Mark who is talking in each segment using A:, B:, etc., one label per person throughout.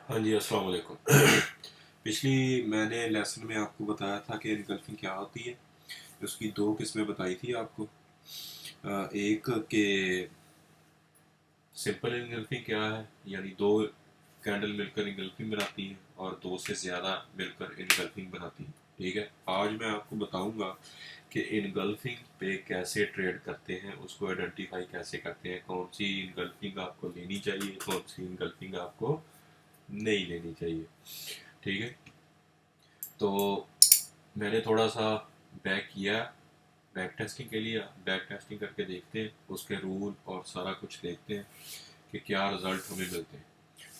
A: हाँ जी, अस्सलाम वालेकुम। पिछली मैंने लेसन में आपको बताया था कि इनगल्फिंग क्या होती है। उसकी दो किस्में बताई थी आपको। एक के सिंपल इनगल्फिंग क्या है, यानी दो कैंडल मिलकर इनगल्फिंग बनाती है और दो से ज़्यादा मिलकर इनगल्फिंग बनाती है। ठीक है, आज मैं आपको बताऊंगा कि इनगल्फिंग पे कैसे ट्रेड करते हैं, उसको आइडेंटिफाई कैसे करते हैं, कौन सी इनगल्फिंग आपको लेनी चाहिए, कौन सी इनगल्फिंग आपको नहीं लेनी चाहिए। ठीक है, तो मैंने थोड़ा सा बैक किया, बैक टेस्टिंग के लिए। बैक टेस्टिंग करके देखते हैं, उसके रूल और सारा कुछ देखते हैं कि क्या रिज़ल्ट हमें मिलते हैं।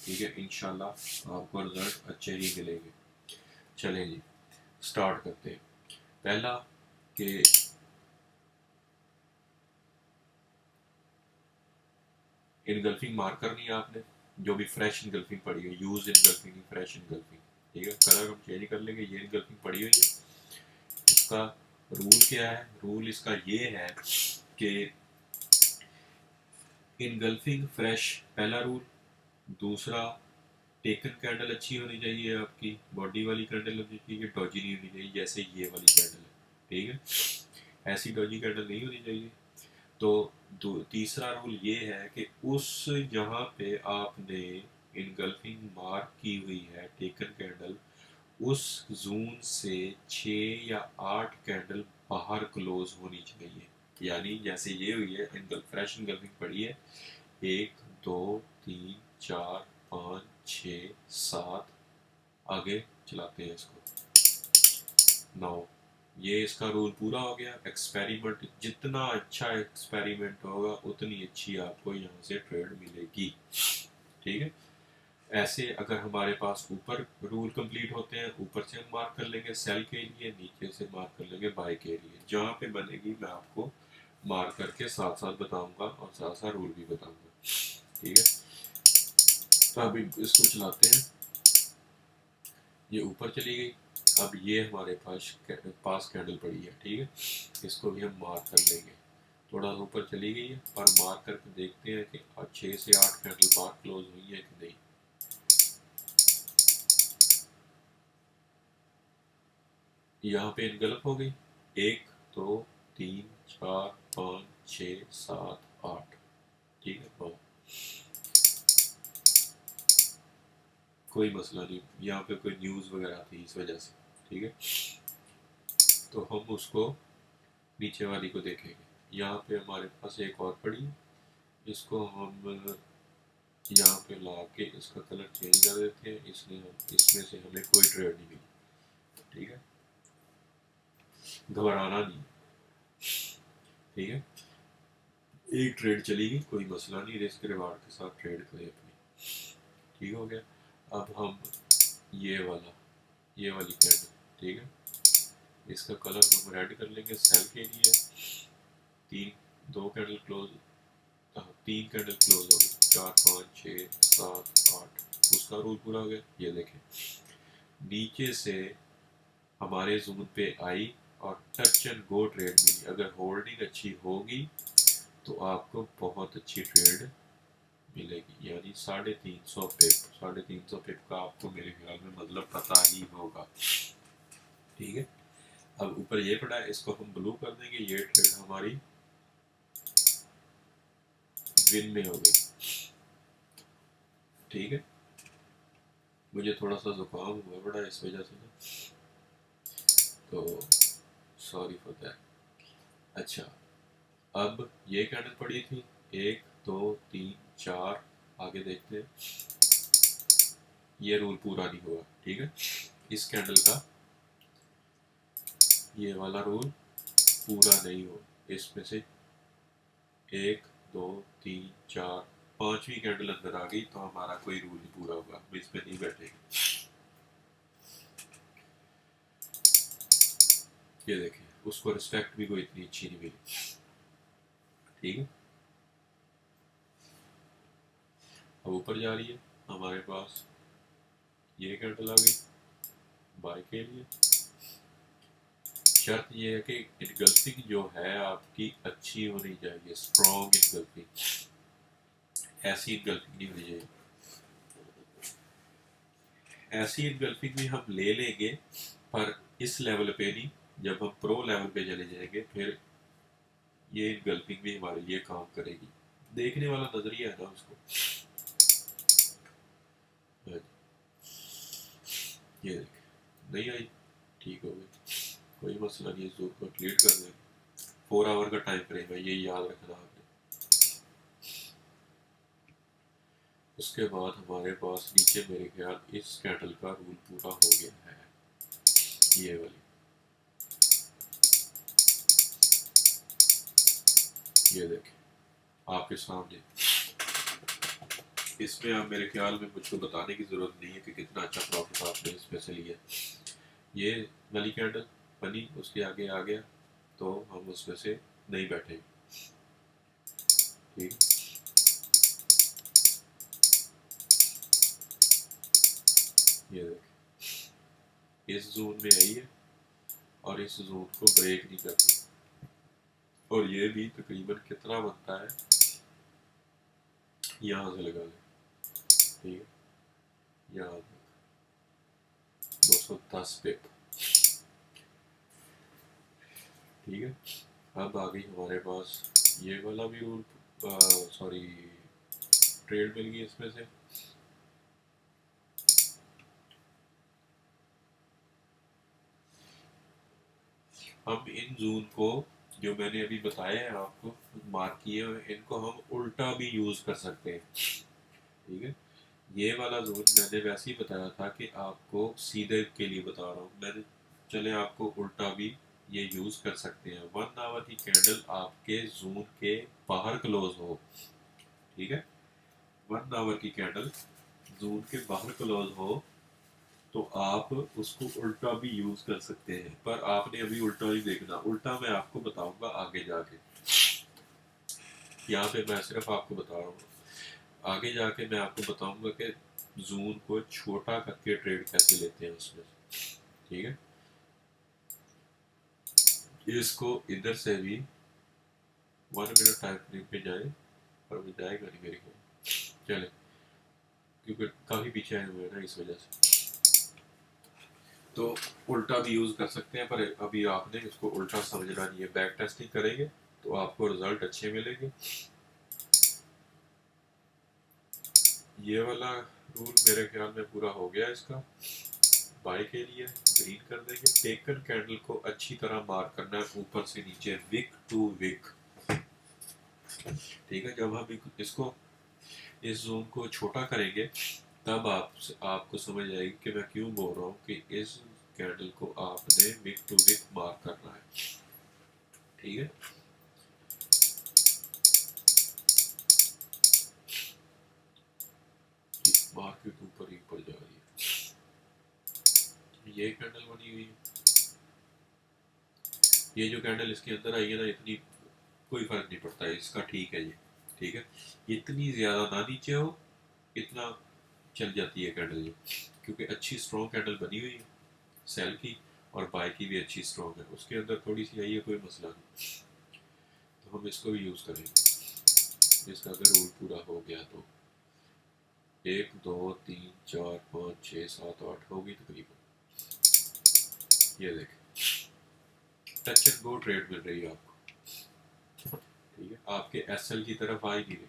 A: ठीक है, इंशाल्लाह आपको रिज़ल्ट अच्छे ही मिलेंगे। चलें जी, स्टार्ट करते हैं। पहला कि इनगल्फिंग मार्क करनी है आपने, जो भी फ्रेश इनगल्फिंग पड़ी है, यूज इनगल्फिंग, फ्रेश इनगल्फिंग। ठीक है, कलर हम चेंज कर लेंगे। ये इनगल्फिंग पड़ी हुई है, इसका रूल क्या है? रूल इसका ये है कि इनगल्फिंग फ्रेश, पहला रूल। दूसरा, टेकन कैंडल अच्छी होनी चाहिए, आपकी बॉडी वाली कैंडल होनी चाहिए, डॉजी नहीं होनी चाहिए जैसे ये वाली कैंडल है। ठीक है, ऐसी डॉजी कैंडल नहीं होनी चाहिए। तो तीसरा रूल ये है कि उस जहाँ पे आपने इनगल्फिंग मार्क की हुई है टेकन कैंडल, उस जोन से 6 या 8 कैंडल बाहर क्लोज होनी चाहिए। यानी जैसे ये हुई है, फ्रेश इनगल्फिंग पड़ी है, 1 2 3 4 5 6 7, आगे चलाते हैं इसको। 9। ये इसका रूल पूरा हो गया। एक्सपेरिमेंट, जितना अच्छा एक्सपेरिमेंट होगा उतनी अच्छी आपको यहाँ से ट्रेड मिलेगी। ठीक है, ऐसे अगर हमारे पास ऊपर रूल कंप्लीट होते हैं, ऊपर से हम मार्क कर लेंगे सेल के लिए, नीचे से मार्क कर लेंगे बाय के लिए। जहाँ पे बनेगी मैं आपको मार्क करके साथ साथ बताऊंगा और साथ साथ रूल भी बताऊंगा। ठीक है, तो अभी इसको चलाते हैं। ये ऊपर चली गई। अब ये हमारे पास कैंडल पड़ी है। ठीक है, इसको भी हम मार्क कर लेंगे। थोड़ा ऊपर चली गई है, पर मार्क करके देखते हैं कि 6 से 8 कैंडल बाहर क्लोज हुई है कि नहीं। यहाँ पे इनगल्फ हो गई। 1 2 3 4 5 6 7 8। ठीक है, बहुत कोई मसला नहीं, यहाँ पे कोई न्यूज़ वगैरह थी इस वजह से। ठीक है, तो हम उसको नीचे वाली को देखेंगे। यहाँ पे हमारे पास एक और पड़ी है, इसको हम यहाँ पे ला के इसका कलर चेंज कर देते हैं। इसमें से हमें कोई ट्रेड नहीं मिली। ठीक है, घबराना नहीं। ठीक है, एक ट्रेड चली गई, कोई मसला नहीं, रिस्क रिवार्ड के साथ ट्रेड करें अपनी। ठीक हो गया। अब हम ये वाली कैंडल, ठीक है, इसका कलर हम रेड कर लेंगे सेल के लिए। तीन, दो कैंडल क्लोज, 3 कैंडल क्लोज हो गई, 4 5 6 7 8। उसका रूल पूरा हो गया। ये देखें, नीचे से हमारे जोन पे आई और टच एंड गो ट्रेड मिली। अगर होल्डिंग अच्छी होगी तो आपको बहुत अच्छी ट्रेड मिलेगी, यानी 350 पिप। 350 पिप का आपको मेरे ख्याल में मतलब पता ही होगा। ठीक है, अब ऊपर ये पड़ा है, इसको हम ब्लू कर देंगे। ये ट्रेड हमारी विन में हो गई। ठीक है, मुझे थोड़ा सा जुकाम हुआ बड़ा इस वजह से ना, तो सॉरी फॉर दैट। अच्छा, अब ये कैंडल पड़ी थी, 1 2 3 4, आगे देखते हैं। ये रूल पूरा नहीं हुआ। ठीक है, इस कैंडल का ये वाला रूल पूरा नहीं हुआ। इसमें से 1 2 3 4, पांचवी कैंडल अंदर आ गई, तो हमारा कोई रूल नहीं पूरा होगा, हम इस पे नहीं बैठेंगे। ये देखिए, उसको रिस्पेक्ट भी कोई इतनी अच्छी नहीं मिली। ठीक है, अब ऊपर जा रही है हमारे पास, ये कैंडल आ गई बाय के लिए। शर्त ये है कि इनगल्फिंग जो है आपकी अच्छी होनी चाहिए, स्ट्रॉन्ग इनगल्फिंग। ऐसी इनगल्फिंग नहीं होनी चाहिए। ऐसी इनगल्फिंग भी हम ले लेंगे, पर इस लेवल पे नहीं। जब हम प्रो लेवल पे चले जाएंगे फिर ये इनगल्फिंग भी हमारे लिए काम करेगी। देखने वाला नजरिया है ना उसको। हाँ जी, ये देख, नहीं आई, ठीक हो गई, कोई मसला नहीं है, जोर को क्लियर कर देंगे। 4 आवर का टाइम फ्रेम है, ये याद रखना आपने। उसके बाद हमारे पास नीचे मेरे ख्याल इस कैंडल का रूल पूरा हो गया है, ये वाली, ये देखें आपके सामने। इसमें आप मेरे ख्याल में मुझको बताने की ज़रूरत नहीं है कि कितना अच्छा प्रॉफिट आपने इसमें से लिया। ये वाली कैंडल बनी, उसके आगे आ गया तो हम उसमें से नहीं बैठे, ठीक। ये देखें इस जोन में आई है और इस जोन को ब्रेक नहीं करती, और ये भी तकरीबन कितना बनता है, यहाँ से लगा लें, ठीक है, यहाँ 210 पिप, ठीक है। अब आ गई हमारे पास ये वाला भी रूल, सॉरी ट्रेड मिल गई इसमें से। हम इन जोन को जो मैंने अभी बताया है आपको, मार्क किए हुए, इनको हम उल्टा भी यूज कर सकते हैं, ठीक है। ये वाला जोन मैंने वैसे ही बताया था कि आपको सीधे के लिए बता रहा हूँ मैंने, चले आपको उल्टा भी ये यूज कर सकते हैं। 1 आवर की कैंडल आपके जोन के बाहर क्लोज हो, ठीक है, 1 आवर की कैंडल जोन के बाहर क्लोज हो तो आप उसको उल्टा भी यूज कर सकते हैं, पर आपने अभी उल्टा ही देखना, उल्टा मैं आपको बताऊंगा आगे जाके। यहाँ पे मैं सिर्फ आपको बता रहा हूँ, आगे जाके मैं आपको बताऊंगा कि जून को छोटा करके ट्रेड कैसे लेते हैं उसमें, ठीक है। इसको इधर से भी 1 मिनट टाइम फ्रेम पे जाए, पर वो जाएगा नहीं मेरे को, चले, क्योंकि काफी पीछे आए हुए हैं ना इस वजह से। तो उल्टा भी यूज कर सकते हैं, पर अभी आपने इसको उल्टा समझना नहीं है, बैक टेस्टिंग करेंगे तो आपको रिजल्ट अच्छे मिलेंगे। ये वाला रूल मेरे ख्याल में पूरा हो गया इसका। बाय के लिए ग्रीन कर देंगे, टेकन कैंडल को अच्छी तरह मार्क करना है ऊपर से नीचे, विक टू विक, ठीक है। जब हम इसको इस जोन को छोटा करेंगे तब आपको समझ आएगी कि मैं क्यों बोल रहा हूँ कि इस कैंडल को आपने विक टू विक मार्क करना है, ठीक है। मार्केट ऊपर ही ऊपर जा रही है, ये कैंडल बनी हुई है, ये जो कैंडल इसके अंदर आई है ना, इतनी कोई फर्क नहीं पड़ता है इसका, ठीक है ये, ठीक है। इतनी ज्यादा ना नीचे हो, इतना चल जाती है कैंडल ये, क्योंकि अच्छी स्ट्रॉन्ग कैंडल बनी हुई है सेल की, और बाय की भी अच्छी स्ट्रॉन्ग है, उसके अंदर थोड़ी सी आई है, कोई मसला नहीं, तो हम इसको भी यूज करेंगे। इसका अगर रूल पूरा हो गया तो 1 2 3 4 5 6 7 8 होगी तकरीबन, ये देखें टच एंड गो ट्रेड मिल रही है आपको, ठीक है, आपके एसएल की तरफ आ ही नहीं रही।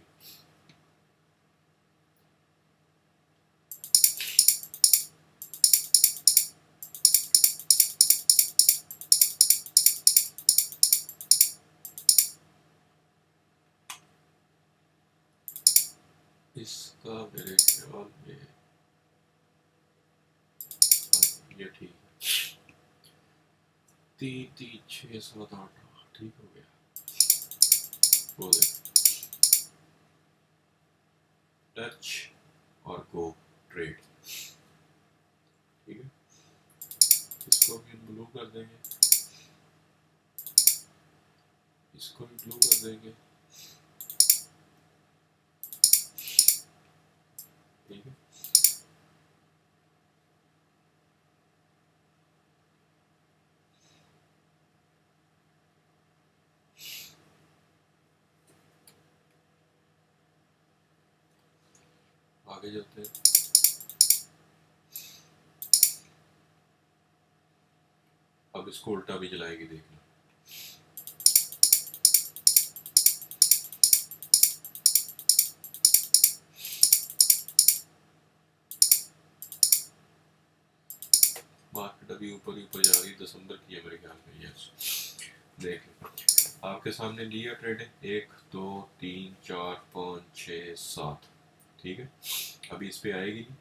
A: इसका मेरे ख्याल में ये ठीक है, 3 3 6 7 8, ठीक हो गया, वो टच और गो ट्रेड, ठीक है। इसको भी ब्लू कर देंगे, इसको भी ब्लू कर देंगे, ठीक है। आगे चलते हैं, अब इसको उल्टा भी चलाएगी, देखना। मार्केट अभी ऊपर ही ऊपर जा रही है, दिसंबर की है मेरे ख्याल में। यस, देख लो आपके सामने लिया ट्रेड है, 1 2 3 4 5 6 7, ठीक है। अभी इस पे आएगी नहीं,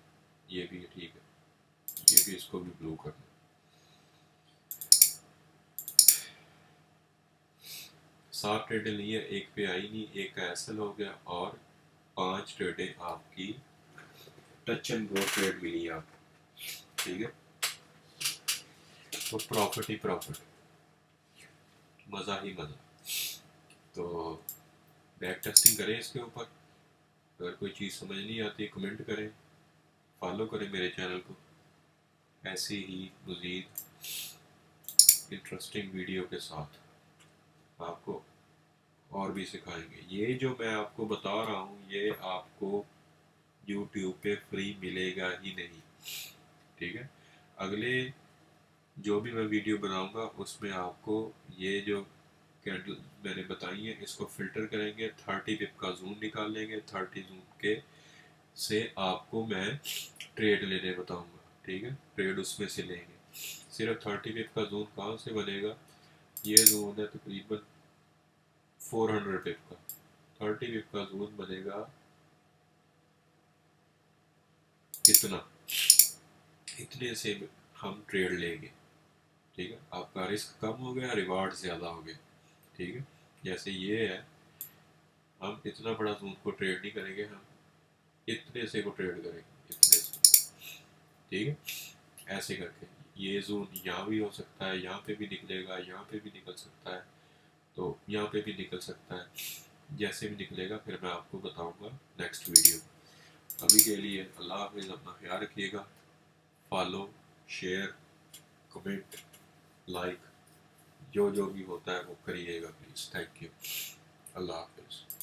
A: ये भी है, ठीक है, ये भी, इसको भी ब्लू करना। 7 ट्रेडें ली है, एक पे आई नहीं, एक का एसएल हो गया, और 5 ट्रेडें आपकी टच एंड गो ट्रेड मिली है आपको, ठीक है। तो प्रॉफिट ही प्रॉफिट, मज़ा ही मज़ा। तो बैक टेस्टिंग करें इसके ऊपर। अगर कोई चीज़ समझ नहीं आती कमेंट करें, फॉलो करें मेरे चैनल को, ऐसी ही मज़ीद इंटरेस्टिंग वीडियो के साथ आपको और भी सिखाएंगे। ये जो मैं आपको बता रहा हूँ ये आपको YouTube पे फ्री मिलेगा ही नहीं, ठीक है। अगले जो भी मैं वीडियो बनाऊंगा उसमें आपको ये जो कैंडल मैंने बताई है इसको फिल्टर करेंगे, 30 पिप का जूम निकाल लेंगे, 30 जूम के से आपको मैं ट्रेड लेने बताऊंगा, ठीक है। ट्रेड उसमें से लेंगे। सिर्फ 30 पिप का जूम कहाँ से बनेगा, ये जूम है तकरीबन 400 पिप का, 30 पिप का जूम बनेगा कितना, इतने से हम ट्रेड लेंगे, ठीक है। आपका रिस्क कम हो गया, रिवार्ड ज़्यादा हो गया, ठीक है। जैसे ये है, हम इतना बड़ा जून को ट्रेड नहीं करेंगे, हम इतने से को ट्रेड करेंगे, इतने से, ठीक है। ऐसे करके ये जोन यहाँ भी हो सकता है, यहाँ पे भी निकलेगा, यहाँ पे भी निकल सकता है, तो यहाँ पे भी निकल सकता है। जैसे भी निकलेगा फिर मैं आपको बताऊंगा नेक्स्ट वीडियो। अभी के लिए अल्लाह हाफिज़, अपना ख्याल रखिएगा। फॉलो, शेयर, कमेंट, लाइक, जो जो भी होता है वो करिएगा प्लीज़। Thank you. अल्लाह हाफिज़।